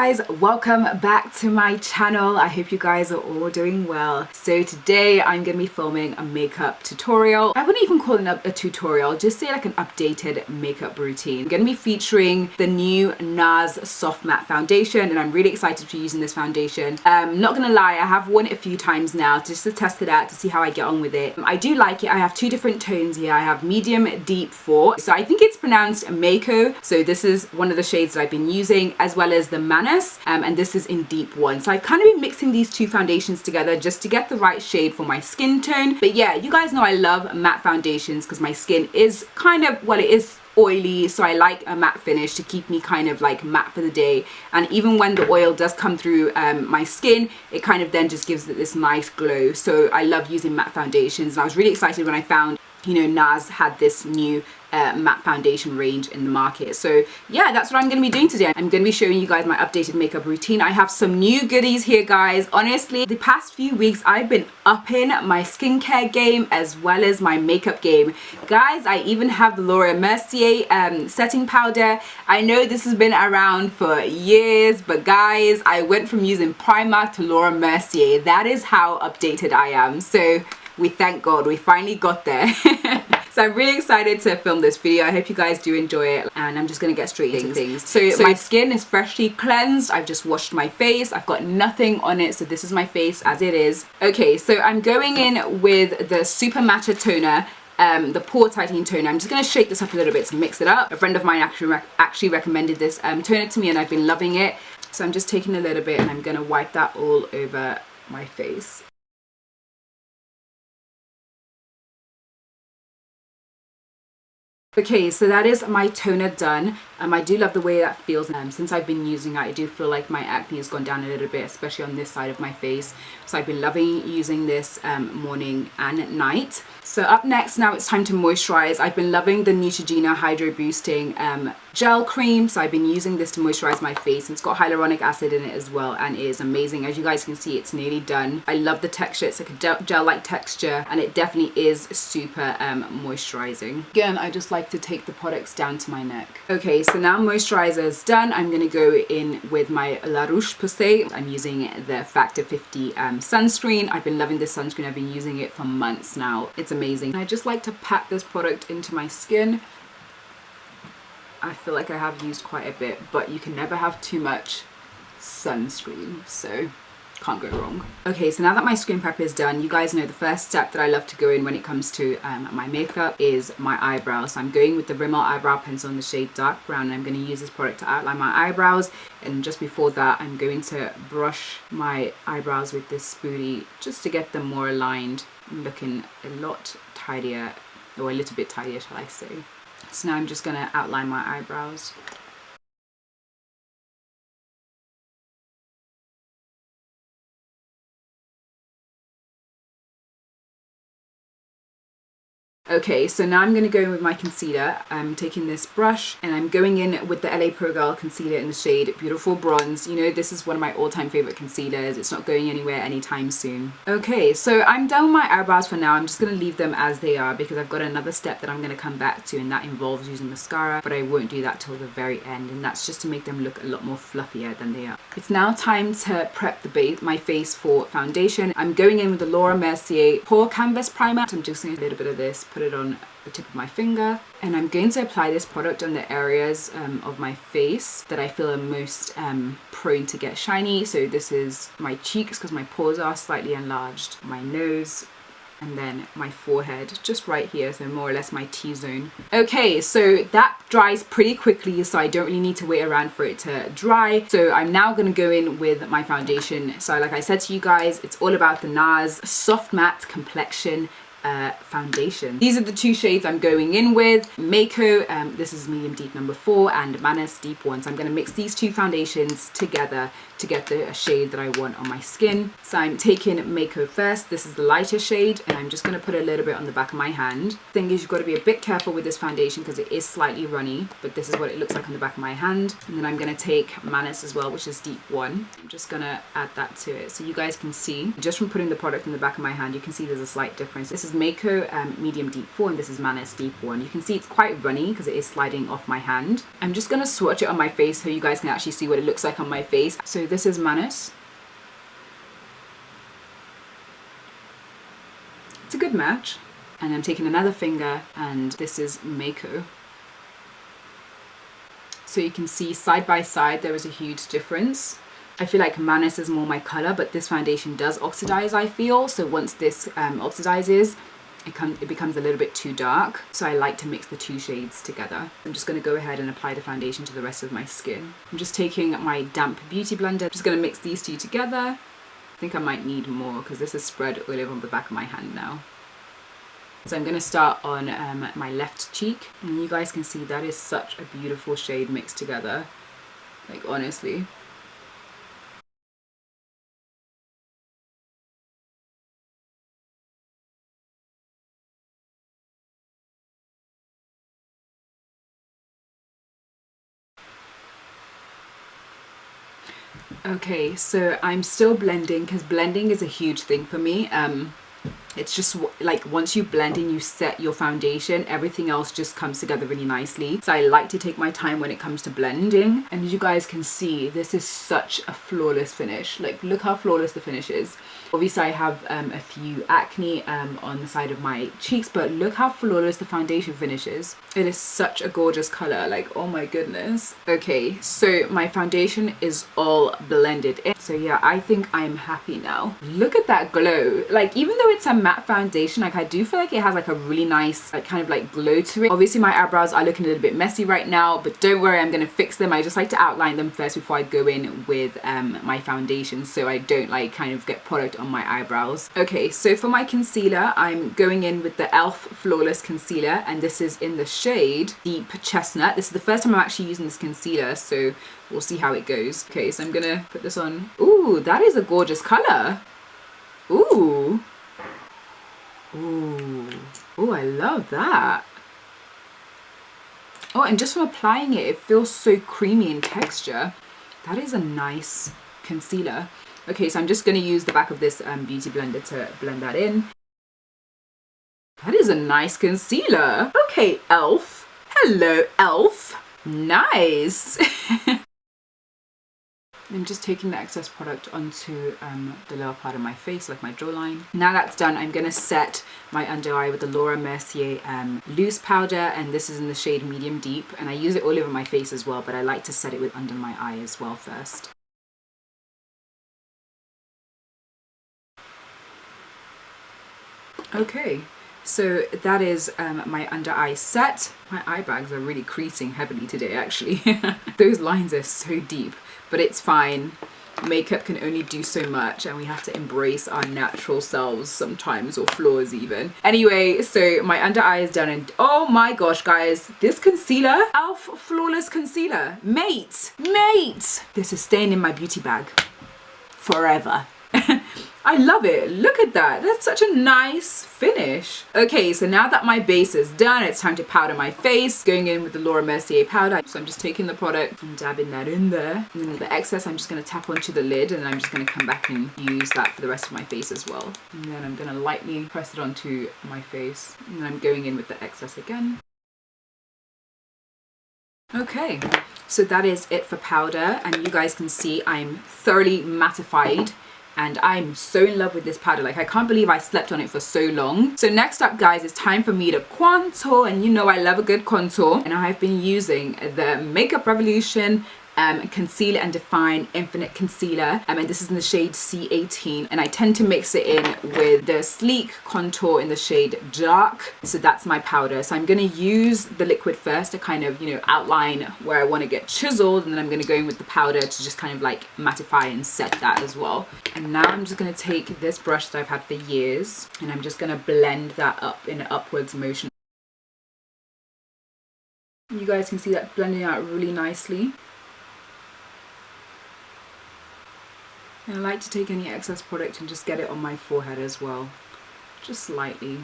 guys, welcome back to my channel. I hope you guys are all doing well. So today I'm gonna be filming a makeup tutorial. I wouldn't even call it a tutorial, just say like an updated makeup routine. I'm gonna be featuring the new Nars soft matte foundation, and I'm really excited to be using this foundation. Not gonna lie, I have worn it a few times now just to test it out to see how I get on with it. I do like it. I have two different tones here. I have medium, deep 4, so I think it's pronounced Mako. So this is one of the shades that I've been using, as well as the Manas, and this is in deep 1. So I've kind of been mixing these two foundations together just to get the right shade for my skin tone. But yeah, you guys know I love matte foundations because my skin is kind of, well, it is oily, so I like a matte finish to keep me kind of like matte for the day. And even when the oil does come through my skin, it kind of then just gives it this nice glow. So I love using matte foundations, and I was really excited when I found, you know, Nars had this new matte foundation range in the market. So yeah, that's what I'm going to be doing today. I'm going to be showing you guys my updated makeup routine. I have some new goodies here, guys. Honestly, the past few weeks I've been upping my skincare game as well as my makeup game. Guys, I even have the Laura Mercier setting powder. I know this has been around for years, but guys, I went from using Primark to Laura Mercier. That is how updated I am. So we thank God we finally got there. So I'm really excited to film this video. I hope you guys do enjoy it, and I'm just gonna get straight into things. So my skin is freshly cleansed. I've just washed my face. I've got nothing on it, so this is my face as it is. Okay, so I'm going in with the Super Matcha Toner, the Pore Tightening Toner. I'm just going to shake this up a little bit to mix it up. A friend of mine actually recommended this toner to me, and I've been loving it. So I'm just taking a little bit and I'm going to wipe that all over my face. Okay, so that is my toner done. I do love the way that feels. Since I've been using it, I do feel like my acne has gone down a little bit, especially on this side of my face. So I've been loving using this morning and night. So up next, now it's time to moisturize. I've been loving the Neutrogena Hydro Boosting gel cream. So I've been using this to moisturize my face. It's got hyaluronic acid in it as well, and it is amazing. As you guys can see, it's nearly done. I love the texture. It's like a gel-like texture, and it definitely is super moisturizing. Again, I just like to take the products down to my neck. Okay, so now moisturizer is done. I'm going to go in with my La Roche-Posay. I'm using the Factor 50 sunscreen. I've been loving this sunscreen. I've been using it for months now. It's amazing. I just like to pat this product into my skin. I feel like I have used quite a bit, but you can never have too much sunscreen, so can't go wrong. Okay, so now that my skin prep is done, you guys know the first step that I love to go in when it comes to my makeup is my eyebrows. So I'm going with the Rimmel eyebrow pencil in the shade dark brown, and I'm going to use this product to outline my eyebrows. And just before that, I'm going to brush my eyebrows with this spoolie just to get them more aligned, looking a lot tidier, or a little bit tidier, shall I say. So now I'm just going to outline my eyebrows. Okay, so now I'm going to go in with my concealer. I'm taking this brush and I'm going in with the LA Pro Girl concealer in the shade Beautiful Bronze. You know, this is one of my all-time favorite concealers. It's not going anywhere anytime soon. Okay, so I'm done with my eyebrows for now. I'm just going to leave them as they are because I've got another step that I'm going to come back to, and that involves using mascara, but I won't do that till the very end, and that's just to make them look a lot more fluffier than they are. It's now time to prep my face for foundation. I'm going in with the Laura Mercier Pore Canvas Primer. I'm just going to do a little bit of this, put it on the tip of my finger, and I'm going to apply this product on the areas of my face that I feel are most prone to get shiny. So this is my cheeks because my pores are slightly enlarged, my nose, and then my forehead, just right here, so more or less my T-zone. Okay, so that dries pretty quickly, so I don't really need to wait around for it to dry. So I'm now gonna go in with my foundation. So like I said to you guys, it's all about the Nars Soft Matte Complexion foundation. These are the two shades I'm going in with. Mako, this is medium deep number 4, and Manas deep 1. So I'm going to mix these two foundations together to get the shade that I want on my skin. So I'm taking Mako first. This is the lighter shade, and I'm just going to put a little bit on the back of my hand. Thing is, you've got to be a bit careful with this foundation because it is slightly runny, but this is what it looks like on the back of my hand. And then I'm going to take Manas as well, which is deep 1. I'm just going to add that to it so you guys can see. Just from putting the product in the back of my hand, you can see there's a slight difference. This is is Mako Medium Deep 4 and this is Manis Deep 1. You can see it's quite runny because it is sliding off my hand. I'm just going to swatch it on my face so you guys can actually see what it looks like on my face. So this is Manis. It's a good match. And I'm taking another finger and this is Mako. So you can see side by side there is a huge difference. I feel like Manis is more my colour, but this foundation does oxidize, I feel. So once this oxidizes, it becomes a little bit too dark. So I like to mix the two shades together. I'm just going to go ahead and apply the foundation to the rest of my skin. I'm just taking my damp beauty blender. I'm just going to mix these two together. I think I might need more because this is spread all over the back of my hand now. So I'm going to start on my left cheek, and you guys can see that is such a beautiful shade mixed together, like honestly. Okay, so I'm still blending because blending is a huge thing for me. It's just like once you blend and you set your foundation, everything else just comes together really nicely. So I like to take my time when it comes to blending. And as you guys can see, this is such a flawless finish. Like, look how flawless the finish is. Obviously I have a few acne on the side of my cheeks, but look how flawless the foundation finish is. It is such a gorgeous color, like, oh my goodness. Okay, so my foundation is all blended in. So yeah, I think I'm happy now. Look at that glow. Like, even though it's a matte foundation, like I do feel like it has like a really nice like kind of like glow to it. Obviously my eyebrows are looking a little bit messy right now, but don't worry, I'm gonna fix them. I just like to outline them first before I go in with my foundation, so I don't like kind of get product on my eyebrows. Okay, so for my concealer, I'm going in with the e.l.f. Flawless Concealer, and this is in the shade Deep Chestnut. This is the first time I'm actually using this concealer, so we'll see how it goes. Okay, so I'm gonna put this on. Ooh, that is a gorgeous color. Ooh. Ooh. Ooh, I love that. Oh, and just from applying it, it feels so creamy in texture. That is a nice concealer. Okay, so I'm just going to use the back of this beauty blender to blend that in. That is a nice concealer. Okay, e.l.f. Hello, e.l.f. Nice. I'm just taking the excess product onto the lower part of my face, like my jawline. Now that's done, I'm going to set my under eye with the Laura Mercier loose powder, and this is in the shade Medium Deep, and I use it all over my face as well, but I like to set it with under my eye as well first. Okay, so that is my under eye set. My eye bags are really creasing heavily today, actually. Those lines are so deep, but it's fine. Makeup can only do so much, and we have to embrace our natural selves sometimes, or flaws even. Anyway, so my under eye is done, and oh my gosh, guys, this concealer, e.l.f. Flawless Concealer, mate, this is staying in my beauty bag forever. I love it. Look at that. That's such a nice finish. Okay, so now that my base is done, it's time to powder my face. Going in with the Laura Mercier powder. So I'm just taking the product and dabbing that in there. And then the excess, I'm just going to tap onto the lid, and I'm just going to come back and use that for the rest of my face as well. And then I'm going to lightly press it onto my face. And then I'm going in with the excess again. Okay, so that is it for powder. And you guys can see I'm thoroughly mattified. And I'm so in love with this powder. Like, I can't believe I slept on it for so long. So next up, guys, it's time for me to contour, and you know I love a good contour. And I've been using the Makeup Revolution Conceal and Define Infinite Concealer, and this is in the shade C18, and I tend to mix it in with the Sleek Contour in the shade Dark. So that's my powder. So I'm going to use the liquid first to kind of, you know, outline where I want to get chiseled, and then I'm going to go in with the powder to just kind of like mattify and set that as well. And now I'm just going to take this brush that I've had for years, and I'm just going to blend that up in an upwards motion. You guys can see that blending out really nicely. And I like to take any excess product and just get it on my forehead as well, just lightly.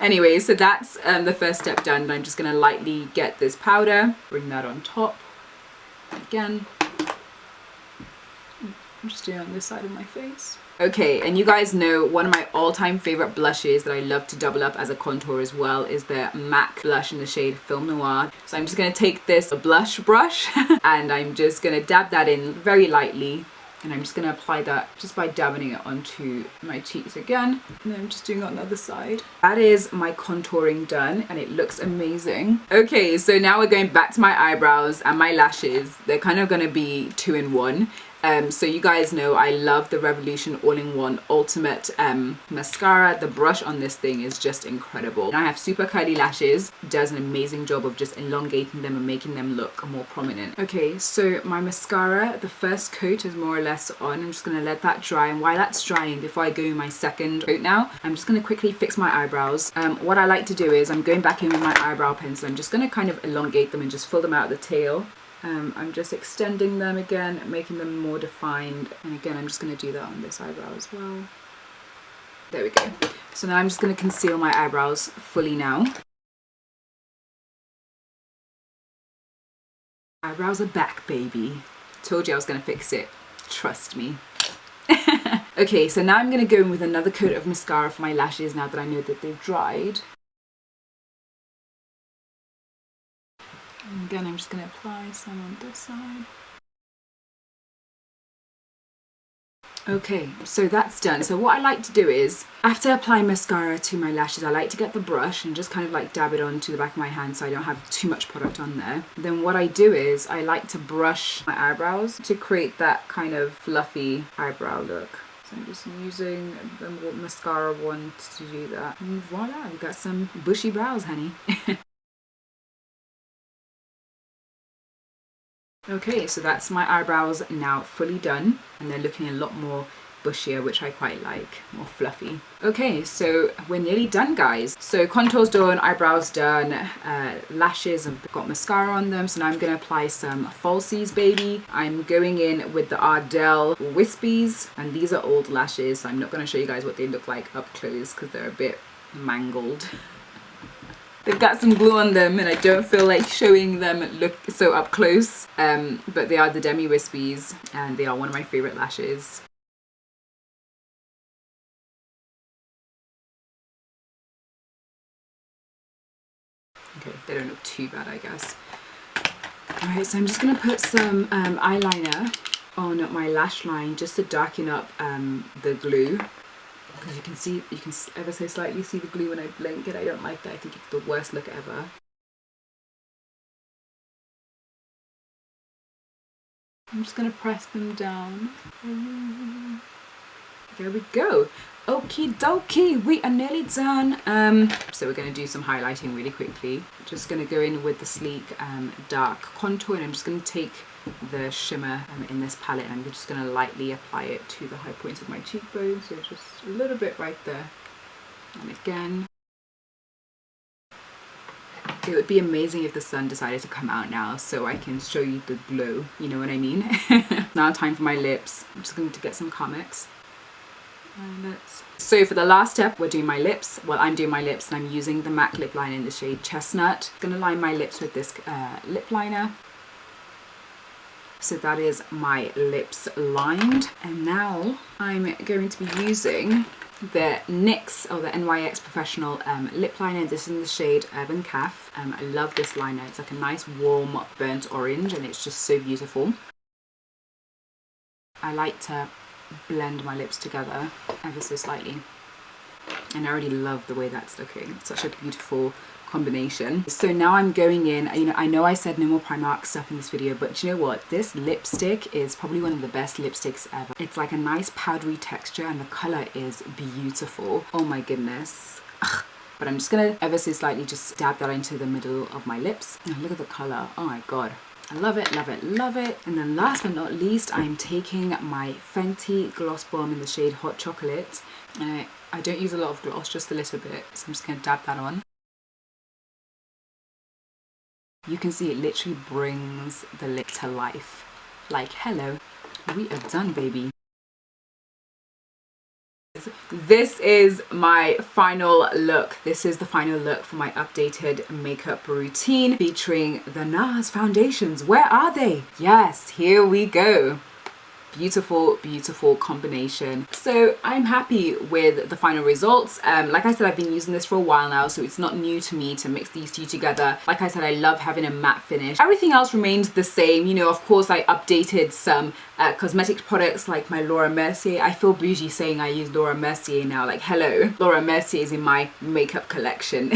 Anyway, so that's the first step done, and I'm just going to lightly get this powder, bring that on top again. I'm just doing it on this side of my face. Okay, and you guys know one of my all-time favorite blushes that I love to double up as a contour as well is the MAC blush in the shade Film Noir. So I'm just going to take this blush brush and I'm just going to dab that in very lightly. And I'm just going to apply that just by dabbing it onto my cheeks again. And then I'm just doing it on the other side. That is my contouring done and it looks amazing. Okay, so now we're going back to my eyebrows and my lashes. They're kind of going to be 2 in 1. So you guys know I love the Revolution All-in-One Ultimate Mascara. The brush on this thing is just incredible. And I have super curly lashes. It does an amazing job of just elongating them and making them look more prominent. Okay, so my mascara, the first coat is more or less on. I'm just going to let that dry. And while that's drying, before I go in my second coat now, I'm just going to quickly fix my eyebrows. What I like to do is I'm going back in with my eyebrow pencil. I'm just going to kind of elongate them and just fill them out at the tail. I'm just extending them again, making them more defined. And again, I'm just going to do that on this eyebrow as well. There we go. So now I'm just going to conceal my eyebrows fully now. Eyebrows are back, baby. Told you I was going to fix it. Trust me. Okay, so now I'm going to go in with another coat of mascara for my lashes now that I know that they've dried. And again, I'm just going to apply some on this side. Okay, so that's done. So what I like to do is, after applying mascara to my lashes, I like to get the brush and just kind of like dab it onto the back of my hand so I don't have too much product on there. Then what I do is, I like to brush my eyebrows to create that kind of fluffy eyebrow look. So I'm just using the mascara one to do that. And voila, we got some bushy brows, honey. Okay, so that's my eyebrows now fully done and they're looking a lot more bushier, which I quite like, more fluffy. Okay, so we're nearly done, guys. So contours done, eyebrows done, lashes, I've got mascara on them. So now I'm going to apply some falsies, baby. I'm going in with the Ardell Wispies and these are old lashes. So I'm not going to show you guys what they look like up close because they're a bit mangled. They've got some glue on them and I don't feel like showing them look so up close, but they are the Demi Wispies and they are one of my favorite lashes. Okay, they don't look too bad, I guess. Alright, so I'm just going to put some eyeliner on my lash line just to darken up the glue. Because you can ever so slightly see the glue when I blink and I don't like that. I think it's the worst look ever. I'm just going to press them down. There we go. Okie dokie, we are nearly done. So we're going to do some highlighting really quickly. Just going to go in with the sleek dark contour and I'm just going to take the shimmer in this palette and I'm just going to lightly apply it to the high points of my cheekbones, so just a little bit right there. And again, it would be amazing if the sun decided to come out now so I can show you the glow, you know what I mean? Now time for my lips. I'm just going to get some Comex. So for the last step, we're doing my lips. Well, I'm doing my lips and I'm using the MAC lip liner in the shade Chestnut. I'm going to line my lips with this lip liner. So that is my lips lined. And now I'm going to be using the NYX or the NYX Professional lip liner. This is in the shade Urban Calf. I love this liner. It's like a nice warm burnt orange and it's just so beautiful. I like to blend my lips together ever so slightly. And I already love the way that's looking. It's such a beautiful combination. So now I'm going in, I know I said no more Primark stuff in this video, but you know what? This lipstick is probably one of the best lipsticks ever. It's like a nice powdery texture and the color is beautiful. Oh my goodness. Ugh. But I'm just gonna ever so slightly just dab that into the middle of my lips. And look at the color. Oh my god. I love it, love it, love it. And then last but not least, I'm taking my Fenty Gloss Bomb in the shade Hot Chocolate. And I don't use a lot of gloss, just a little bit. So I'm just going to dab that on. You can see it literally brings the lip to life. Like, hello, we are done, baby. This is my final look. This is the final look for my updated makeup routine featuring the Nars foundations. Where are they? Yes, here we go. beautiful combination. So I'm happy with the final results. Like I said, I've been using this for a while now, so it's not new to me to mix these two together. Like I said, I love having a matte finish. Everything else remains the same. You know, of course I updated some cosmetic products like my Laura Mercier. I feel bougie saying I use Laura Mercier now, like hello, Laura Mercier is in my makeup collection.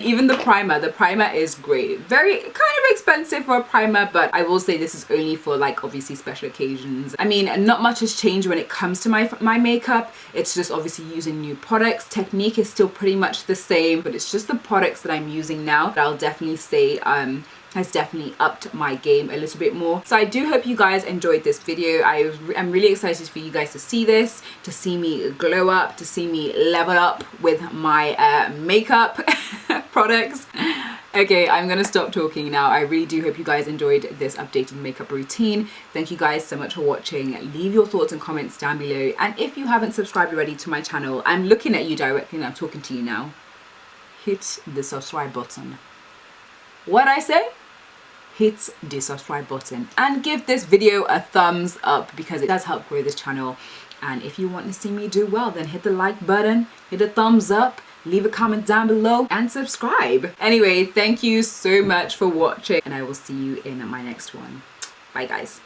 Even the primer is great. Very kind of expensive for a primer, but I will say this is only for like obviously special occasions. I mean, not much has changed when it comes to my makeup. It's just obviously using new products. Technique is still pretty much the same, but it's just the products that I'm using now that I'll definitely say has definitely upped my game a little bit more. So I do hope you guys enjoyed this video. I'm really excited for you guys to see this, to see me glow up, to see me level up with my makeup products. Okay, I'm gonna stop talking now. I really do hope you guys enjoyed this updated makeup routine. Thank you guys so much for watching. Leave your thoughts and comments down below. And if you haven't subscribed already to my channel, I'm looking at you directly and I'm talking to you now. Hit the subscribe button. What I say? Hit the subscribe button and give this video a thumbs up because it does help grow this channel. And if you want to see me do well, then hit the like button, hit a thumbs up, leave a comment down below and subscribe. Anyway, thank you so much for watching and I will see you in my next one. Bye guys.